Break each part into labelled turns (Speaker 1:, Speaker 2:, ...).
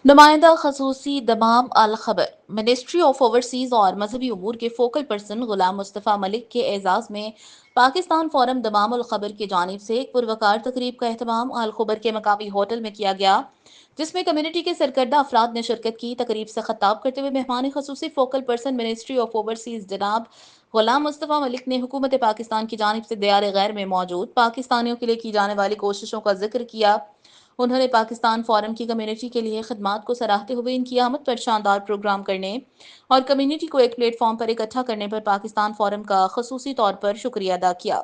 Speaker 1: نمائندہ خصوصی Dammam الخبر ministry of overseas اور مذہبی امور کے فوکل پرسن غلام مصطفیٰ ملک کے اعزاز میں پاکستان فورم دمام الخبر کی جانب سے ایک پروقار تقریب کا اہتمام الخبر کے مقامی ہوٹل میں کیا گیا، جس میں کمیونٹی کے سرکردہ افراد نے شرکت کی۔ تقریب سے خطاب کرتے ہوئے مہمان خصوصی focal person ministry of overseas جناب غلام مصطفیٰ ملک نے حکومت پاکستان کی جانب سے دیار غیر میں موجود پاکستانیوں کے لیے کی جانے والی کوششوں کا ذکر کیا۔ انہوں نے پاکستان فورم کی کمیونٹی کے لیے خدمات کو سراہتے ہوئے ان کی آمد پر شاندار پروگرام کرنے اور کمیونٹی کو ایک پلیٹ فارم پر اکٹھا کرنے پر پاکستان فورم کا خصوصی طور پر شکریہ ادا کیا۔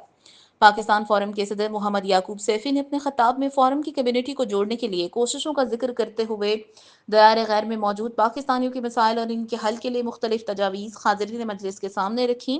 Speaker 1: پاکستان فورم کے صدر محمد یعقوب سیفی نے اپنے خطاب میں فورم کی کمیونٹی کو جوڑنے کے لیے کوششوں کا ذکر کرتے ہوئے دائرہ غیر میں موجود پاکستانیوں کے مسائل اور ان کے حل کے لیے مختلف تجاویز حاضرین مجلس کے سامنے رکھیں،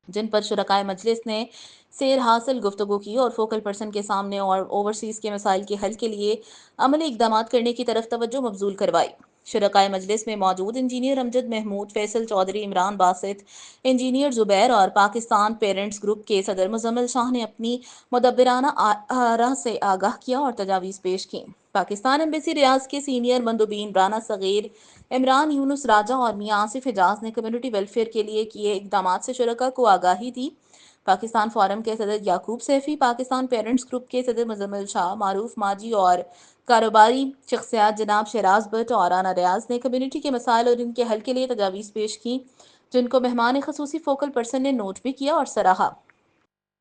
Speaker 1: جن پر شرکائے مجلس نے سیر حاصل گفتگو کی اور فوکل پرسن کے سامنے اور اوورسیز کے مسائل کے حل کے لیے عملی اقدامات کرنے کی طرف توجہ مبذول کروائی۔ شرکائے مجلس میں موجود انجینئر امجد محمود، فیصل چودھری، عمران باسط، انجینئر زبیر اور پاکستان پیرنٹس گروپ کے صدر مزمل شاہ نے اپنی مدبرانہ آراء سے آگاہ کیا اور تجاویز پیش کیں۔ پاکستان ایمبیسی ریاض کے سینئر مندوبین رانا صغیر، عمران یونس راجہ اور میاں آصف حجاز نے کمیونٹی ویلفیئر کے لیے کیے اقدامات سے شرکاء کو آگاہی دی۔ پاکستان فورم کے صدر یعقوب سیفی، پاکستان پیرنٹس گروپ کے صدر مزمل شاہ، معروف ماجی اور کاروباری شخصیات جناب شیراز بٹ اور رانا ریاض نے کمیونٹی کے مسائل اور ان کے حل کے لیے تجاویز پیش کی، جن کو مہمان خصوصی فوکل پرسن نے نوٹ بھی کیا اور سراہا۔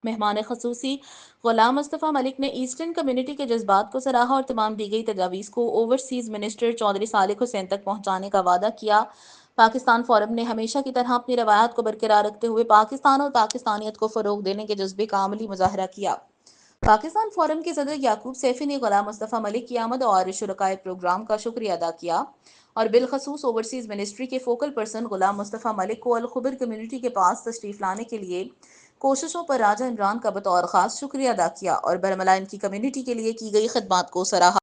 Speaker 1: مہمان خصوصی غلام مصطفیٰ ملک نے ایسٹرن کمیونٹی کے جذبات کو سراہا اور تمام دی گئی تجاویز کو اوورسیز منسٹر چودھری صالح حسین تک پہنچانے کا وعدہ کیا۔ پاکستان فورم نے ہمیشہ کی طرح اپنی روایات کو برقرار رکھتے ہوئے پاکستان اور پاکستانیت کو فروغ دینے کے جذبے کا عملی مظاہرہ کیا۔ پاکستان فورم کے صدر یعقوب سیفی نے غلام مصطفیٰ ملک کی آمد اور شرکائے پروگرام کا شکریہ ادا کیا اور بالخصوص اوورسیز منسٹری کے فوکل پرسن غلام مصطفیٰ ملک کو الخبر کمیونٹی کے پاس تشریف لانے کے لیے کوششوں پر راجہ عمران کا بطور خاص شکریہ ادا کیا اور برملا ان کی کمیونٹی کے لیے کی گئی خدمات کو سراہا۔